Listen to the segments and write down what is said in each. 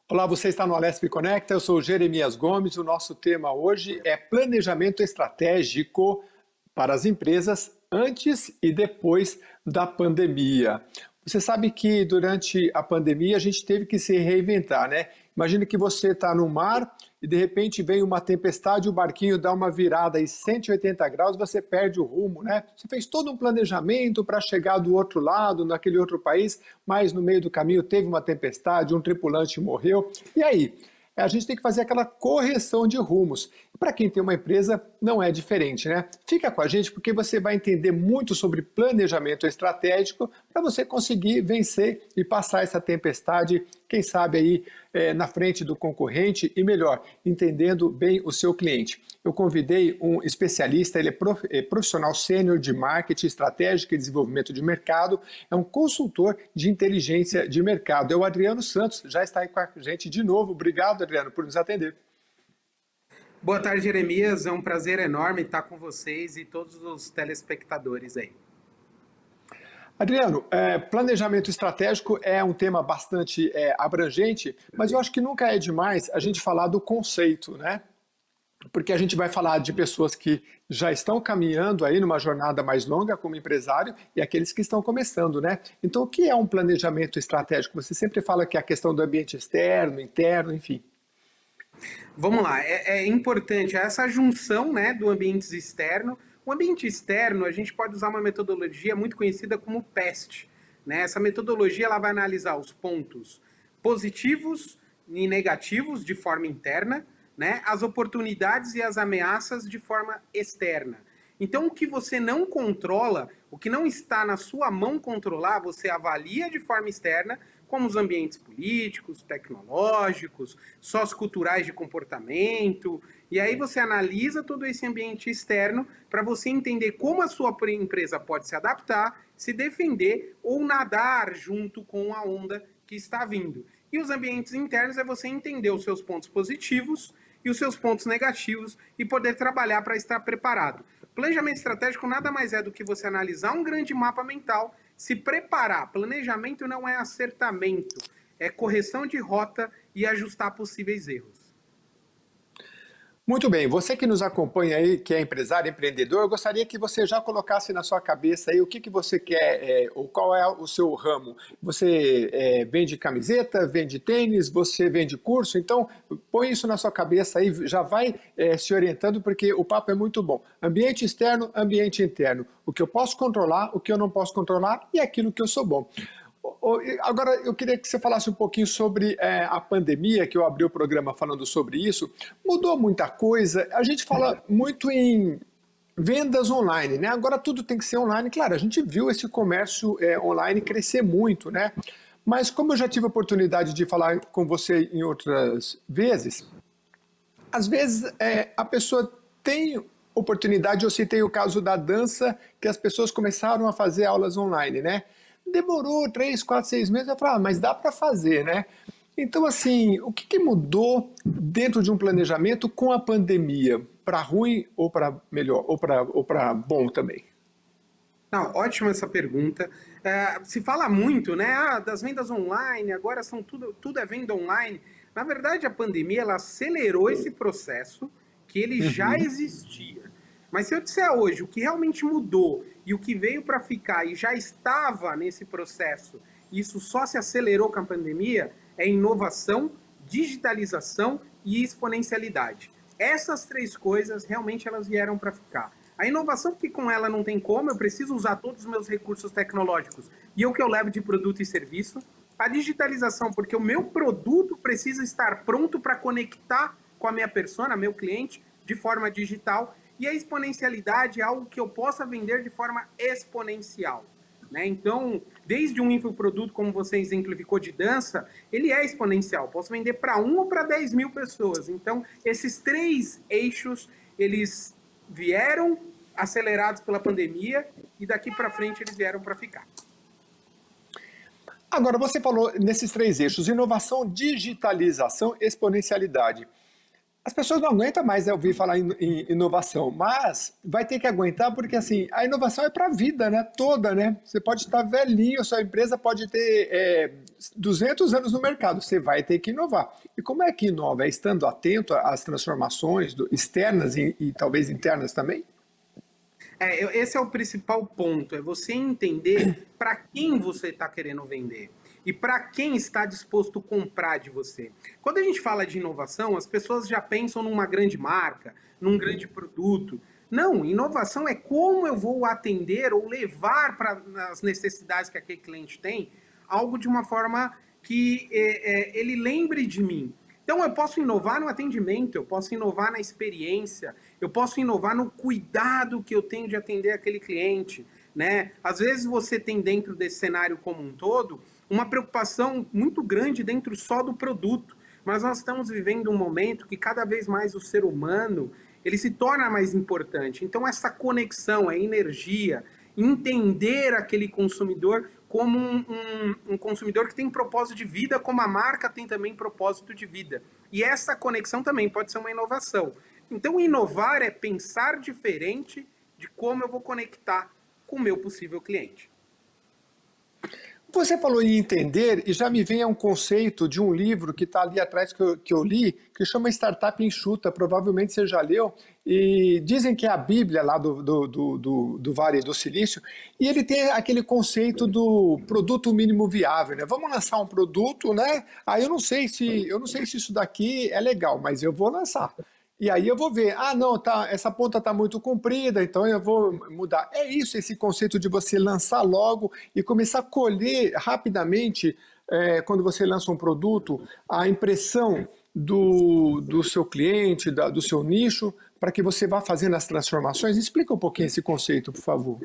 Olá, você está no Alesp Conecta, eu sou Jeremias Gomes. O nosso tema hoje é planejamento estratégico para as empresas antes e depois da pandemia. Você sabe que durante a pandemia a gente teve que se reinventar, né? Imagina que você está no mar e de repente vem uma tempestade, o barquinho dá uma virada em 180 graus, você perde o rumo, né? Você fez todo um planejamento para chegar do outro lado, naquele outro país, mas no meio do caminho teve uma tempestade, um tripulante morreu. E aí? A gente tem que fazer aquela correção de rumos. Para quem tem uma empresa, não é diferente, né? Fica com a gente porque você vai entender muito sobre planejamento estratégico para você conseguir vencer e passar essa tempestade, quem sabe aí na frente do concorrente e melhor, entendendo bem o seu cliente. Eu convidei um especialista, ele é profissional sênior de marketing estratégico e desenvolvimento de mercado, é um consultor de inteligência de mercado. É o Adriano Santos, já está aí com a gente de novo. Obrigado, Adriano, por nos atender. Boa tarde, Jeremias. É um prazer enorme estar com vocês e todos os telespectadores aí. Adriano, planejamento estratégico é um tema bastante abrangente, mas eu acho que nunca é demais a gente falar do conceito, né? Porque a gente vai falar de pessoas que já estão caminhando aí numa jornada mais longa como empresário e aqueles que estão começando, né? Então, o que é um planejamento estratégico? Você sempre fala que é a questão do ambiente externo, interno, enfim. Vamos lá, é importante essa junção, né, do ambiente externo. O ambiente externo, a gente pode usar uma metodologia muito conhecida como PEST, né? Essa metodologia ela vai analisar os pontos positivos e negativos de forma interna, né, as oportunidades e as ameaças de forma externa. Então, o que você não controla, o que não está na sua mão controlar, você avalia de forma externa, como os ambientes políticos, tecnológicos, socioculturais de comportamento, e aí você analisa todo esse ambiente externo para você entender como a sua empresa pode se adaptar, se defender ou nadar junto com a onda que está vindo. E os ambientes internos é você entender os seus pontos positivos e os seus pontos negativos e poder trabalhar para estar preparado. Planejamento estratégico nada mais é do que você analisar um grande mapa mental, se preparar. Planejamento não é acertamento, é correção de rota e ajustar possíveis erros. Muito bem, você que nos acompanha aí, que é empresário, empreendedor, eu gostaria que você já colocasse na sua cabeça aí o que você quer, ou qual é o seu ramo. Você vende camiseta, vende tênis, você vende curso, então põe isso na sua cabeça aí, já vai se orientando, porque o papo é muito bom. Ambiente externo, ambiente interno. O que eu posso controlar, o que eu não posso controlar e aquilo que eu sou bom. Agora, eu queria que você falasse um pouquinho sobre a pandemia, que eu abri o programa falando sobre isso. Mudou muita coisa. A gente fala muito em vendas online, né? Agora tudo tem que ser online. Claro, a gente viu esse comércio online crescer muito, né? Mas como eu já tive a oportunidade de falar com você em outras vezes, às vezes a pessoa tem oportunidade, eu citei o caso da dança, que as pessoas começaram a fazer aulas online, né? Demorou 3, 4, 6 meses, eu falei, mas dá para fazer, né? Então, assim, o que mudou dentro de um planejamento com a pandemia? Para ruim ou para melhor, ou para bom também? Não, ótima essa pergunta. Se fala muito, né, das vendas online, agora tudo é venda online. Na verdade, a pandemia ela acelerou esse processo que ele já existia. Mas se eu disser hoje o que realmente mudou e o que veio para ficar e já estava nesse processo, isso só se acelerou com a pandemia, é inovação, digitalização e exponencialidade. Essas três coisas realmente elas vieram para ficar. A inovação, que com ela não tem como, eu preciso usar todos os meus recursos tecnológicos e o que eu levo de produto e serviço. A digitalização, porque o meu produto precisa estar pronto para conectar com a minha persona, meu cliente, de forma digital. E a exponencialidade é algo que eu possa vender de forma exponencial, né? Então, desde um infoproduto, como você exemplificou, de dança, ele é exponencial. Posso vender para 1 ou para 10 mil pessoas. Então, esses três eixos, eles vieram acelerados pela pandemia e daqui para frente eles vieram para ficar. Agora, você falou nesses três eixos, inovação, digitalização, exponencialidade. As pessoas não aguentam mais, né, ouvir falar em inovação, mas vai ter que aguentar porque assim, a inovação é para a vida, né, toda, né? Você pode estar velhinho, sua empresa pode ter 200 anos no mercado, você vai ter que inovar. E como é que inova? É estando atento às transformações externas e talvez internas também? Esse é o principal ponto, é você entender para quem você está querendo vender e para quem está disposto a comprar de você. Quando a gente fala de inovação, as pessoas já pensam numa grande marca, num grande produto. Não, inovação é como eu vou atender ou levar para as necessidades que aquele cliente tem, algo de uma forma que ele lembre de mim. Então, eu posso inovar no atendimento, eu posso inovar na experiência, eu posso inovar no cuidado que eu tenho de atender aquele cliente, né? Às vezes você tem dentro desse cenário como um todo uma preocupação muito grande dentro só do produto, mas nós estamos vivendo um momento que cada vez mais o ser humano ele se torna mais importante. Então, essa conexão, a energia, entender aquele consumidor como um consumidor que tem propósito de vida, como a marca tem também propósito de vida. E essa conexão também pode ser uma inovação. Então, inovar é pensar diferente de como eu vou conectar com o meu possível cliente. Você falou em entender e já me vem a um conceito de um livro que está ali atrás que eu li, que chama Startup Enxuta, provavelmente você já leu, e dizem que é a Bíblia lá do Vale do Silício, e ele tem aquele conceito do produto mínimo viável, né? Vamos lançar um produto, né? Aí eu não sei se isso daqui é legal, mas eu vou lançar. E aí eu vou ver, ah, não, tá, essa ponta está muito comprida, então eu vou mudar. É isso, esse conceito de você lançar logo e começar a colher rapidamente, quando você lança um produto, a impressão do seu cliente, do seu nicho, para que você vá fazendo as transformações. Explica um pouquinho esse conceito, por favor.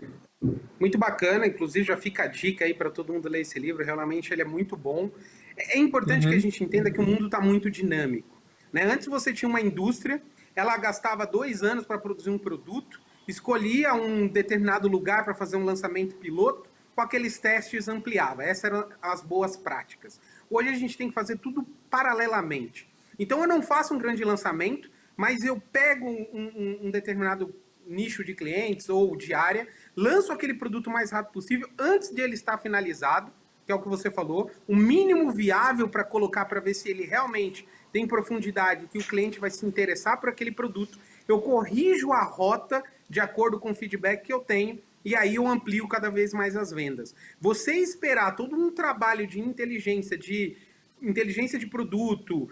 Muito bacana, inclusive já fica a dica aí para todo mundo ler esse livro, realmente ele é muito bom. É importante que a gente entenda que o mundo está muito dinâmico. Né? Antes você tinha uma indústria, ela gastava 2 anos para produzir um produto, escolhia um determinado lugar para fazer um lançamento piloto, com aqueles testes ampliava. Essas eram as boas práticas. Hoje a gente tem que fazer tudo paralelamente. Então eu não faço um grande lançamento, mas eu pego um determinado nicho de clientes ou de área, lanço aquele produto o mais rápido possível, antes de ele estar finalizado, que é o que você falou, o mínimo viável para colocar para ver se ele realmente tem profundidade, que o cliente vai se interessar por aquele produto. Eu corrijo a rota de acordo com o feedback que eu tenho e aí eu amplio cada vez mais as vendas. Você esperar todo um trabalho de inteligência de produto,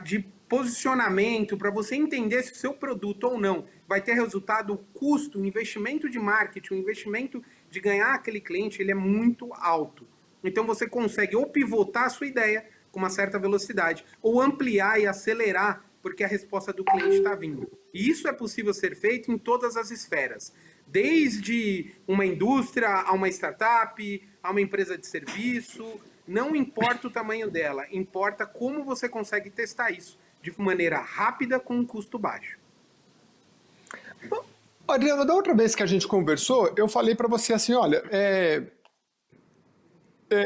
de posicionamento, para você entender se o seu produto ou não vai ter resultado, o custo, o investimento de marketing, o investimento de ganhar aquele cliente, ele é muito alto. Então você consegue ou pivotar a sua ideia com uma certa velocidade, ou ampliar e acelerar, porque a resposta do cliente está vindo. E isso é possível ser feito em todas as esferas, desde uma indústria, a uma startup, a uma empresa de serviço, não importa o tamanho dela, importa como você consegue testar isso de maneira rápida com um custo baixo. Adriano, da outra vez que a gente conversou, eu falei para você assim, olha,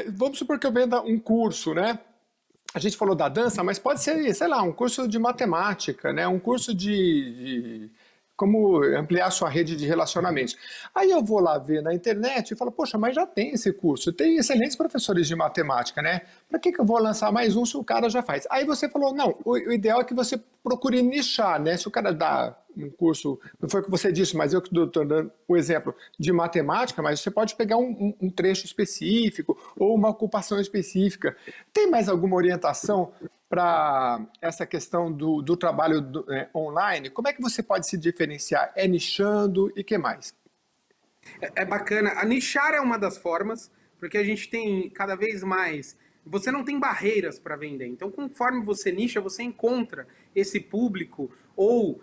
vamos supor que eu venda um curso, né? A gente falou da dança, mas pode ser, sei lá, um curso de matemática, né? Um curso de como ampliar sua rede de relacionamentos. Aí eu vou lá ver na internet e falo, poxa, mas já tem esse curso, tem excelentes professores de matemática, né? Para que eu vou lançar mais um se o cara já faz? Aí você falou, não, o ideal é que você procure nichar, né? Se o cara dá um curso, não foi o que você disse, mas eu que estou dando o exemplo de matemática, mas você pode pegar um trecho específico ou uma ocupação específica. Tem mais alguma orientação para essa questão do trabalho online? Como é que você pode se diferenciar? É nichando e que mais? É bacana. A nichar é uma das formas, porque a gente tem cada vez mais... Você não tem barreiras para vender. Então, conforme você nicha, você encontra esse público ou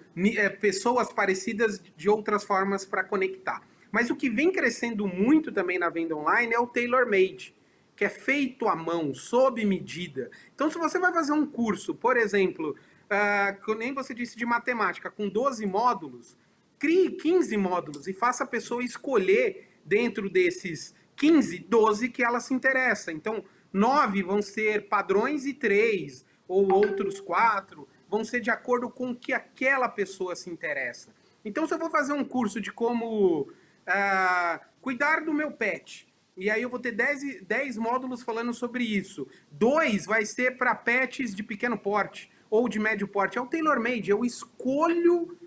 pessoas parecidas de outras formas para conectar. Mas o que vem crescendo muito também na venda online é o tailor-made, que é feito à mão, sob medida. Então, se você vai fazer um curso, por exemplo, que nem você disse de matemática, com 12 módulos, crie 15 módulos e faça a pessoa escolher dentro desses 15, 12 que ela se interessa. Então, 9 vão ser padrões e 3, ou outros 4, vão ser de acordo com o que aquela pessoa se interessa. Então, se eu vou fazer um curso de como cuidar do meu pet, e aí eu vou ter 10 módulos falando sobre isso. 2 vai ser para pets de pequeno porte ou de médio porte. É o tailor-made, eu escolho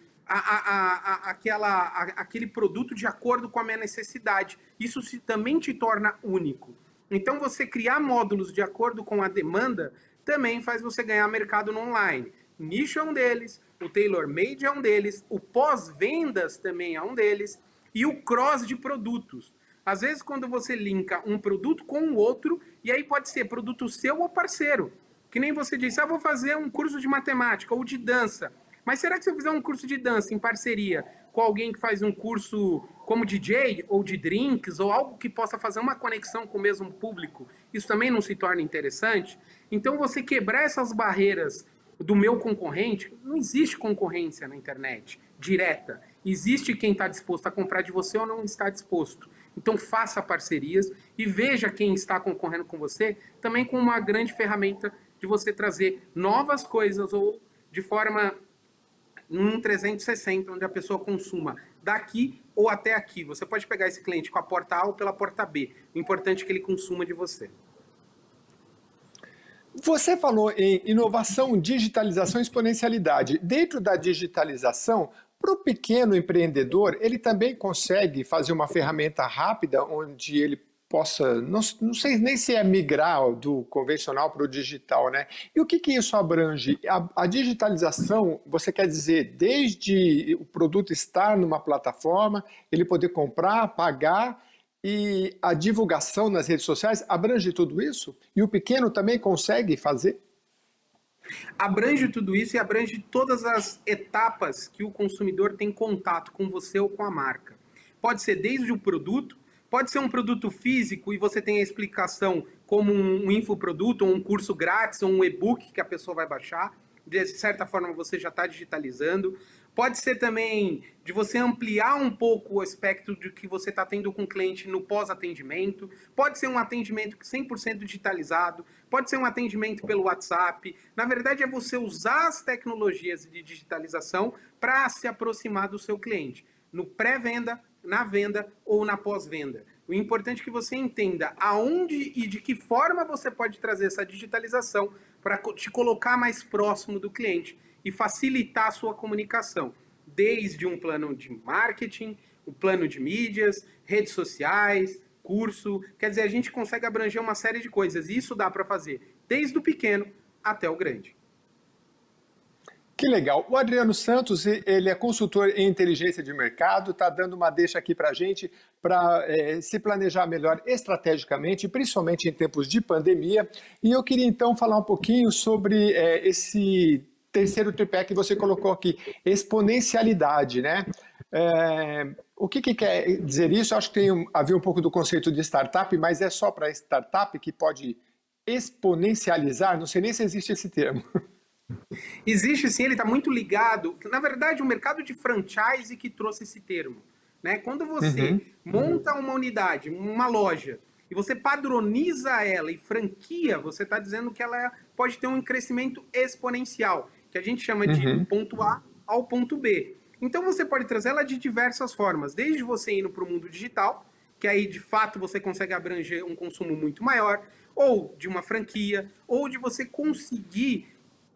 aquele produto de acordo com a minha necessidade. Isso também te torna único. Então, você criar módulos de acordo com a demanda também faz você ganhar mercado no online. Nicho é um deles, o tailor-made é um deles, o pós-vendas também é um deles, e o cross de produtos. Às vezes, quando você linka um produto com o outro, e aí pode ser produto seu ou parceiro. Que nem você disse, vou fazer um curso de matemática ou de dança. Mas será que se eu fizer um curso de dança em parceria com alguém que faz um curso como DJ ou de drinks ou algo que possa fazer uma conexão com o mesmo público, isso também não se torna interessante? Então, você quebrar essas barreiras do meu concorrente, não existe concorrência na internet direta. Existe quem está disposto a comprar de você ou não está disposto. Então, faça parcerias e veja quem está concorrendo com você também com uma grande ferramenta de você trazer novas coisas ou de forma num 360, onde a pessoa consuma daqui ou até aqui. Você pode pegar esse cliente com a porta A ou pela porta B. O importante é que ele consuma de você. Você falou em inovação, digitalização e exponencialidade. Dentro da digitalização, para o pequeno empreendedor, ele também consegue fazer uma ferramenta rápida onde ele possa, não sei nem se é migrar do convencional para o digital, né? E o que isso abrange? A digitalização, você quer dizer, desde o produto estar numa plataforma, ele poder comprar, pagar, e a divulgação nas redes sociais, abrange tudo isso? E o pequeno também consegue fazer? Abrange tudo isso e abrange todas as etapas que o consumidor tem contato com você ou com a marca. Pode ser desde o produto, pode ser um produto físico e você tem a explicação como um infoproduto, ou um curso grátis, ou um e-book que a pessoa vai baixar. De certa forma você já está digitalizando. Pode ser também de você ampliar um pouco o aspecto de que você está tendo com o cliente no pós-atendimento. Pode ser um atendimento 100% digitalizado. Pode ser um atendimento pelo WhatsApp. Na verdade, é você usar as tecnologias de digitalização para se aproximar do seu cliente. No pré-venda, na venda ou na pós-venda. O importante é que você entenda aonde e de que forma você pode trazer essa digitalização para te colocar mais próximo do cliente e facilitar a sua comunicação, desde um plano de marketing, um plano de mídias, redes sociais, curso. Quer dizer, a gente consegue abranger uma série de coisas e isso dá para fazer desde o pequeno até o grande. Que legal. O Adriano Santos, ele é consultor em inteligência de mercado, está dando uma deixa aqui para a gente para se planejar melhor estrategicamente, principalmente em tempos de pandemia. E eu queria então falar um pouquinho sobre esse terceiro tripé que você colocou aqui, exponencialidade, né? O que quer dizer isso? Eu acho que tem a ver um pouco do conceito de startup, mas é só para startup que pode exponencializar? Não sei nem se existe esse termo. Existe sim, ele está muito ligado. Na verdade, o mercado de franchise que trouxe esse termo. Né? Quando você monta uma unidade, uma loja, e você padroniza ela e franquia, você está dizendo que ela pode ter um crescimento exponencial, que a gente chama de ponto A ao ponto B. Então você pode trazer ela de diversas formas, desde você indo para o mundo digital, que aí de fato você consegue abranger um consumo muito maior, ou de uma franquia, ou de você conseguir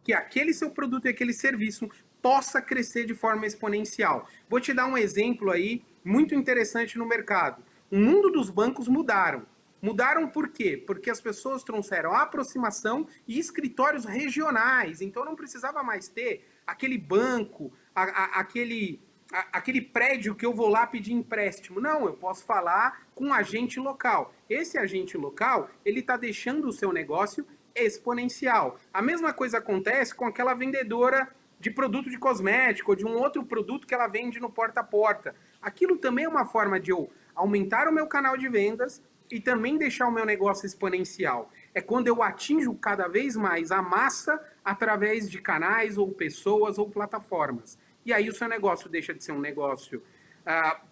que aquele seu produto e aquele serviço possa crescer de forma exponencial. Vou te dar um exemplo aí muito interessante no mercado. O mundo dos bancos mudaram. Mudaram por quê? Porque as pessoas trouxeram aproximação e escritórios regionais. Então não precisava mais ter aquele banco, aquele prédio que eu vou lá pedir empréstimo. Não, eu posso falar com um agente local. Esse agente local, ele está deixando o seu negócio exponencial. A mesma coisa acontece com aquela vendedora de produto de cosmético ou de um outro produto que ela vende no porta a porta. Aquilo também é uma forma de eu aumentar o meu canal de vendas e também deixar o meu negócio exponencial. É quando eu atinjo cada vez mais a massa através de canais ou pessoas ou plataformas. E aí o seu negócio deixa de ser um negócio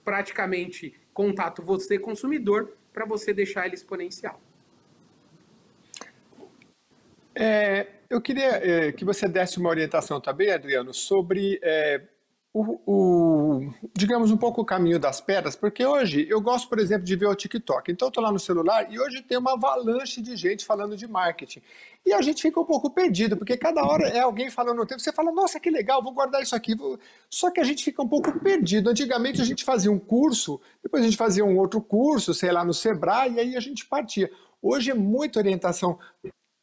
praticamente contato você consumidor para você deixar ele exponencial. Eu queria que você desse uma orientação também, Adriano, sobre digamos, um pouco o caminho das pedras, porque hoje eu gosto, por exemplo, de ver o TikTok. Então, eu estou lá no celular e hoje tem uma avalanche de gente falando de marketing. E a gente fica um pouco perdido, porque cada hora é alguém falando no tempo. Você fala, nossa, que legal, vou guardar isso aqui. Só que a gente fica um pouco perdido. Antigamente a gente fazia um curso, depois a gente fazia um outro curso, sei lá, no Sebrae, e aí a gente partia. Hoje é muita orientação.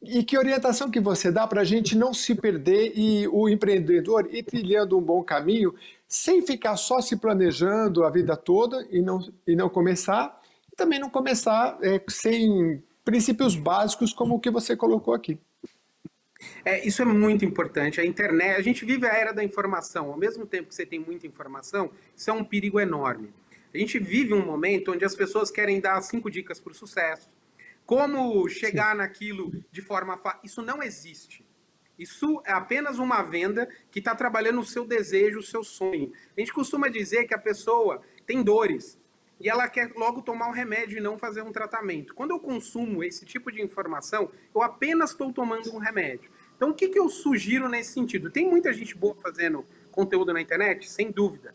E que orientação que você dá para a gente não se perder e o empreendedor ir trilhando um bom caminho sem ficar só se planejando a vida toda e não começar, e também não começar sem princípios básicos como o que você colocou aqui. Isso é muito importante. A internet, a gente vive a era da informação. Ao mesmo tempo que você tem muita informação, isso é um perigo enorme. A gente vive um momento onde as pessoas querem dar 5 dicas para o sucesso. Como chegar Sim. naquilo de forma fácil. Isso não existe. Isso é apenas uma venda que está trabalhando o seu desejo, o seu sonho. A gente costuma dizer que a pessoa tem dores e ela quer logo tomar um remédio e não fazer um tratamento. Quando eu consumo esse tipo de informação, eu apenas estou tomando um remédio. Então, o que eu sugiro nesse sentido? Tem muita gente boa fazendo conteúdo na internet? Sem dúvida.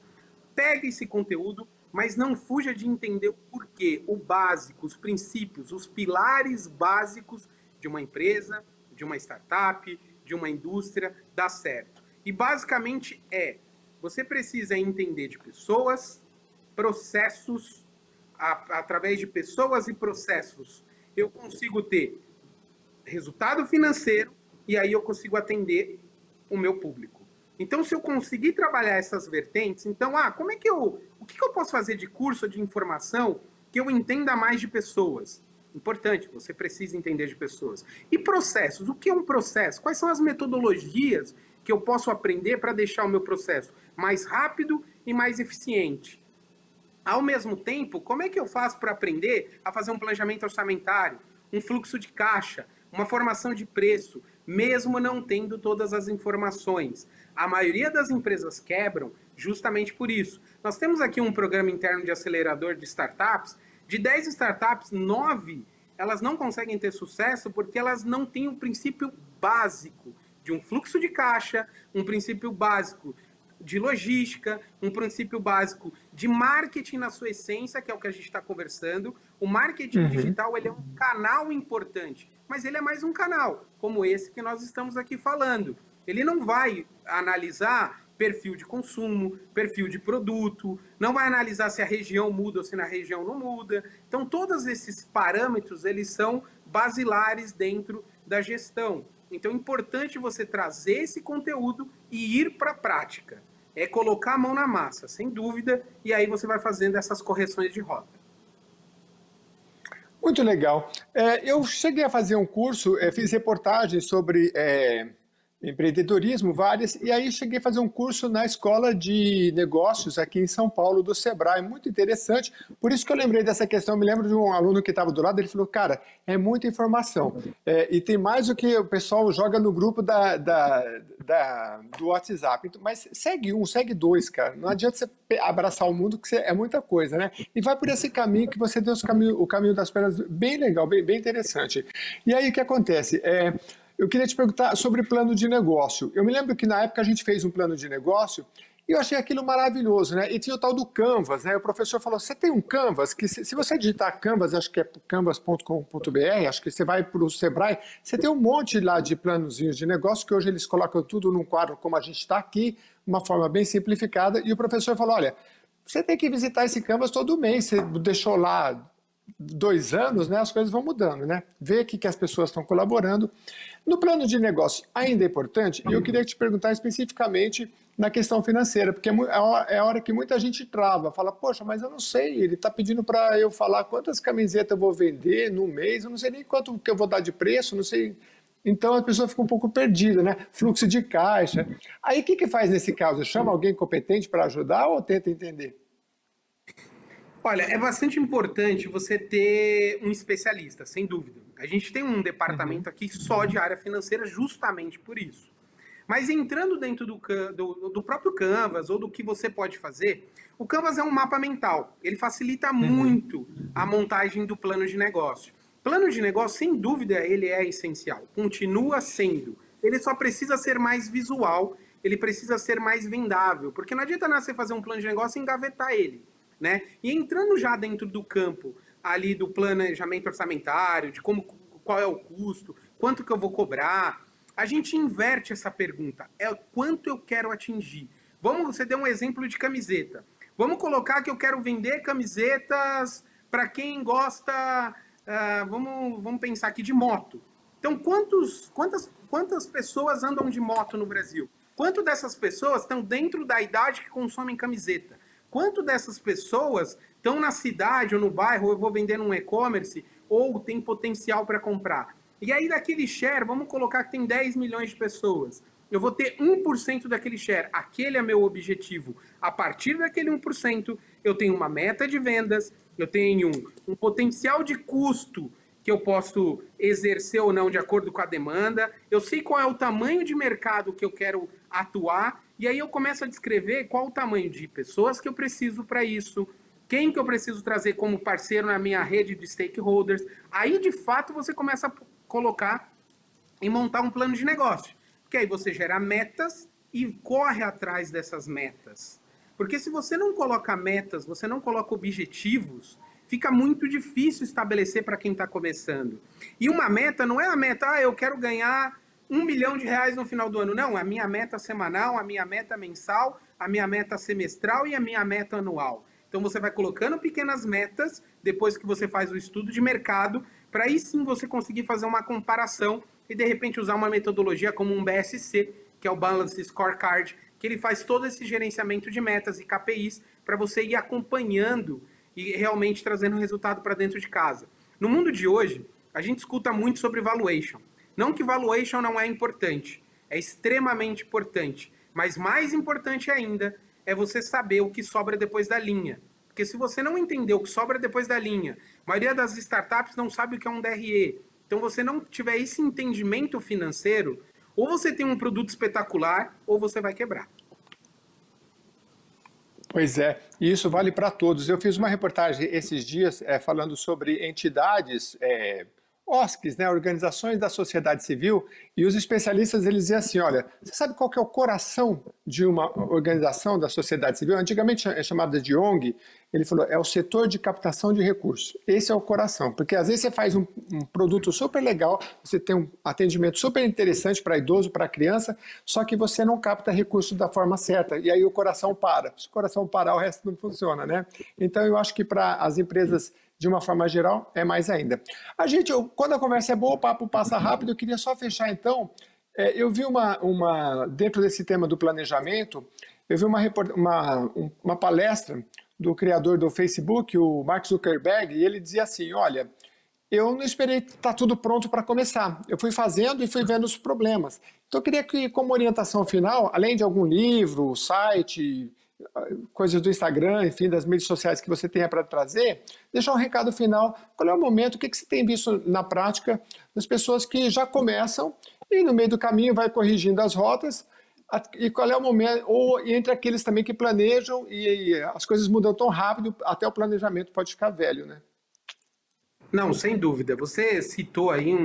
Pega esse conteúdo, mas não fuja de entender o porquê, o básico, os princípios, os pilares básicos de uma empresa, de uma startup, de uma indústria, dá certo. E basicamente você precisa entender de pessoas, processos, através de pessoas e processos, eu consigo ter resultado financeiro e aí eu consigo atender o meu público. Então, se eu conseguir trabalhar essas vertentes, então, como é que o que eu posso fazer de curso de informação que eu entenda mais de pessoas? Importante, você precisa entender de pessoas. E processos, o que é um processo? Quais são as metodologias que eu posso aprender para deixar o meu processo mais rápido e mais eficiente? Ao mesmo tempo, como é que eu faço para aprender a fazer um planejamento orçamentário, um fluxo de caixa, uma formação de preço, mesmo não tendo todas as informações? A maioria das empresas quebram justamente por isso. Nós temos aqui um programa interno de acelerador de startups. De 10 startups, 9 elas não conseguem ter sucesso porque elas não têm o princípio básico de um fluxo de caixa, um princípio básico de logística, um princípio básico de marketing na sua essência, que é o que a gente está conversando. O marketing digital ele é um canal importante, mas ele é mais um canal, como esse que nós estamos aqui falando. Ele não vai analisar perfil de consumo, perfil de produto, não vai analisar se a região muda ou se na região não muda. Então, todos esses parâmetros, eles são basilares dentro da gestão. Então, é importante você trazer esse conteúdo e ir para a prática. É colocar a mão na massa, sem dúvida, e aí você vai fazendo essas correções de rota. Muito legal. Eu cheguei a fazer um curso, fiz reportagens sobre empreendedorismo, várias, e aí cheguei a fazer um curso na Escola de Negócios aqui em São Paulo, do Sebrae, muito interessante, por isso que eu lembrei dessa questão, eu me lembro de um aluno que estava do lado, ele falou, cara, é muita informação, e tem mais do que o pessoal joga no grupo do WhatsApp, então, mas segue um, segue dois, cara, não adianta você abraçar o mundo, que é muita coisa, né? E vai por esse caminho que você deu o caminho das pedras, bem legal, bem interessante. E aí o que acontece? Eu queria te perguntar sobre plano de negócio. Eu me lembro que na época a gente fez um plano de negócio e eu achei aquilo maravilhoso, né? E tinha o tal do Canvas, né? O professor falou, você tem um Canvas, que se você digitar Canvas, acho que é canvas.com.br, acho que você vai para o Sebrae, você tem um monte lá de planozinhos de negócio, que hoje eles colocam tudo num quadro como a gente está aqui, uma forma bem simplificada, e o professor falou, olha, você tem que visitar esse Canvas todo mês, você deixou lá 2 anos, né, as coisas vão mudando, né? Ver que as pessoas estão colaborando. No plano de negócio ainda é importante, e eu queria te perguntar especificamente na questão financeira, porque é a hora que muita gente trava, fala, poxa, mas eu não sei, ele está pedindo para eu falar quantas camisetas eu vou vender no mês, eu não sei nem quanto que eu vou dar de preço, não sei. Então a pessoa fica um pouco perdida, né? Fluxo de caixa. Aí o que faz nesse caso? Chama alguém competente para ajudar ou tenta entender? Olha, é bastante importante você ter um especialista, sem dúvida. A gente tem um departamento aqui só de área financeira justamente por isso. Mas entrando dentro do próprio Canvas ou do que você pode fazer, o Canvas é um mapa mental. Ele facilita muito a montagem do plano de negócio. Plano de negócio, sem dúvida, ele é essencial. Continua sendo. ele só precisa ser mais visual, ele precisa ser mais vendável, porque não adianta nada você fazer um plano de negócio e engavetar ele, né? E entrando já dentro do campo ali do planejamento orçamentário, de como, qual é o custo, quanto que eu vou cobrar, a gente inverte essa pergunta, é quanto eu quero atingir. Você deu um exemplo de camiseta. Vamos colocar que eu quero vender camisetas para quem gosta, vamos pensar aqui de moto. Então, quantas pessoas andam de moto no Brasil? Quanto dessas pessoas estão dentro da idade que consomem camiseta? Quanto dessas pessoas estão na cidade ou no bairro, ou eu vou vender num e-commerce, ou tem potencial para comprar? E aí, daquele share, vamos colocar que tem 10 milhões de pessoas. Eu vou ter 1% daquele share. Aquele é meu objetivo. A partir daquele 1%, eu tenho uma meta de vendas, eu tenho um potencial de custo que eu posso exercer ou não de acordo com a demanda, eu sei qual é o tamanho de mercado que eu quero atuar, e aí eu começo a descrever qual o tamanho de pessoas que eu preciso para isso, quem que eu preciso trazer como parceiro na minha rede de stakeholders. Aí, de fato, você começa a colocar e montar um plano de negócio. Porque aí você gera metas e corre atrás dessas metas. Porque se você não coloca metas, você não coloca objetivos, fica muito difícil estabelecer para quem está começando. E uma meta não é a meta, eu quero ganhar R$1 milhão no final do ano. Não, a minha meta semanal, a minha meta mensal, a minha meta semestral e a minha meta anual. Então você vai colocando pequenas metas, depois que você faz o estudo de mercado, para aí sim você conseguir fazer uma comparação e de repente usar uma metodologia como um BSC, que é o Balance Scorecard, que ele faz todo esse gerenciamento de metas e KPIs para você ir acompanhando e realmente trazendo resultado para dentro de casa. No mundo de hoje, a gente escuta muito sobre valuation. Não que valuation não é importante, é extremamente importante, mas mais importante ainda é você saber o que sobra depois da linha. Porque se você não entender o que sobra depois da linha, a maioria das startups não sabe o que é um DRE. Então, você não tiver esse entendimento financeiro, ou você tem um produto espetacular, ou você vai quebrar. Pois é, e isso vale para todos. Eu fiz uma reportagem esses dias falando sobre entidades, OSCs, né, organizações da sociedade civil, e os especialistas eles diziam assim, olha, você sabe qual que é o coração de uma organização da sociedade civil? Antigamente é chamada de ONG, ele falou, é o setor de captação de recursos. Esse é o coração, porque às vezes você faz um produto super legal, você tem um atendimento super interessante para idoso, para criança, só que você não capta recursos da forma certa, e aí o coração para. Se o coração parar, o resto não funciona, né? Então eu acho que para as empresas de uma forma geral, é mais ainda. Quando a conversa é boa, o papo passa rápido, eu queria só fechar então, eu vi dentro desse tema do planejamento, eu vi uma palestra do criador do Facebook, o Mark Zuckerberg, e ele dizia assim, olha, eu não esperei estar tudo pronto para começar, eu fui fazendo e fui vendo os problemas. Então eu queria que, como orientação final, além de algum livro, site, coisas do Instagram, enfim, das mídias sociais que você tenha para trazer, deixar um recado final, qual é o momento, o que você tem visto na prática das pessoas que já começam e no meio do caminho vai corrigindo as rotas, e qual é o momento, ou entre aqueles também que planejam e as coisas mudam tão rápido, até o planejamento pode ficar velho, né? Não, sem dúvida. Você citou aí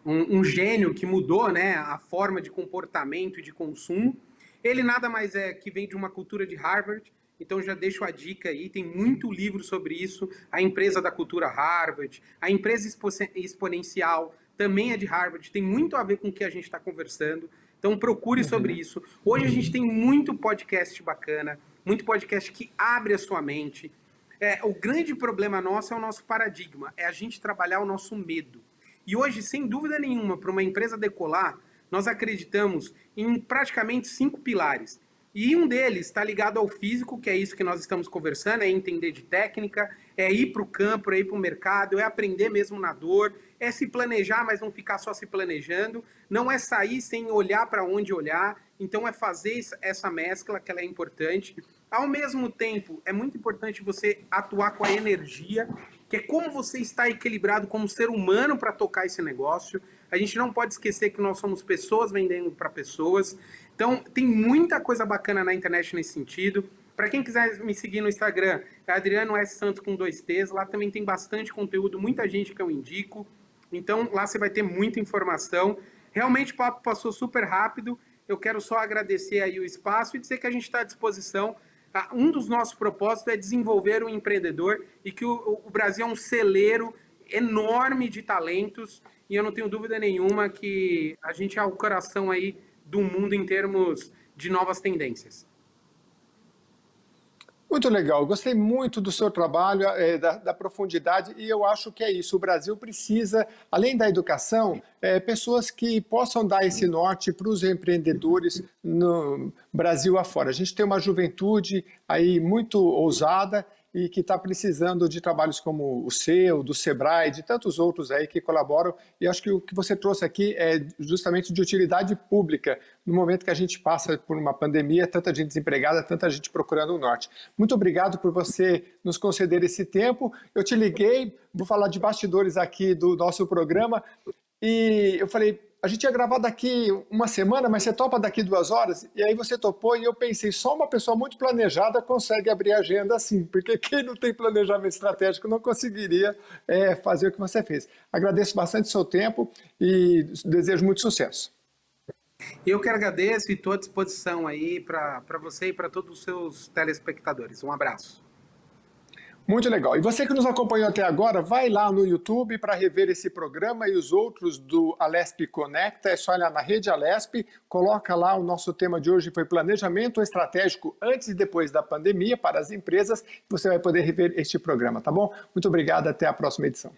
um gênio que mudou, né, a forma de comportamento e de consumo. Ele nada mais é que vem de uma cultura de Harvard, então já deixo a dica aí, tem muito livro sobre isso, a empresa da cultura Harvard, a empresa exponencial também é de Harvard, tem muito a ver com o que a gente está conversando, então procure sobre isso. Hoje a gente tem muito podcast bacana, muito podcast que abre a sua mente. O grande problema nosso é o nosso paradigma, é a gente trabalhar o nosso medo. E hoje, sem dúvida nenhuma, para uma empresa decolar, nós acreditamos em praticamente 5 pilares. E um deles está ligado ao físico, que é isso que nós estamos conversando, é entender de técnica, é ir para o campo, é ir para o mercado, é aprender mesmo na dor, é se planejar, mas não ficar só se planejando, não é sair sem olhar para onde olhar, então é fazer essa mescla, que ela é importante. Ao mesmo tempo, é muito importante você atuar com a energia, que é como você está equilibrado como ser humano para tocar esse negócio. A gente não pode esquecer que nós somos pessoas vendendo para pessoas. Então, tem muita coisa bacana na internet nesse sentido. Para quem quiser me seguir no Instagram, é Adriano S. Santos com 2 T's. Lá também tem bastante conteúdo, muita gente que eu indico. Então, lá você vai ter muita informação. Realmente o papo passou super rápido. Eu quero só agradecer aí o espaço e dizer que a gente está à disposição. Um dos nossos propósitos é desenvolver o empreendedor e que o Brasil é um celeiro enorme de talentos e eu não tenho dúvida nenhuma que a gente é o coração aí do mundo em termos de novas tendências. Muito legal, gostei muito do seu trabalho, da profundidade, e eu acho que é isso. O Brasil precisa, além da educação, pessoas que possam dar esse norte para os empreendedores no Brasil afora. A gente tem uma juventude aí muito ousada e que está precisando de trabalhos como o seu, do Sebrae, de tantos outros aí que colaboram. E acho que o que você trouxe aqui é justamente de utilidade pública, no momento que a gente passa por uma pandemia, tanta gente desempregada, tanta gente procurando o norte. Muito obrigado por você nos conceder esse tempo. Eu te liguei, vou falar de bastidores aqui do nosso programa, e eu falei, a gente ia gravar daqui uma semana, mas você topa daqui 2 horas? E aí você topou e eu pensei, só uma pessoa muito planejada consegue abrir a agenda assim, porque quem não tem planejamento estratégico não conseguiria fazer o que você fez. Agradeço bastante o seu tempo e desejo muito sucesso. Eu que agradeço e estou à disposição aí para você e para todos os seus telespectadores. Um abraço. Muito legal. E você que nos acompanhou até agora, vai lá no YouTube para rever esse programa e os outros do Alesp Conecta. É só olhar na rede Alesp, coloca lá, o nosso tema de hoje foi planejamento estratégico antes e depois da pandemia para as empresas. Você vai poder rever este programa, tá bom? Muito obrigado, até a próxima edição.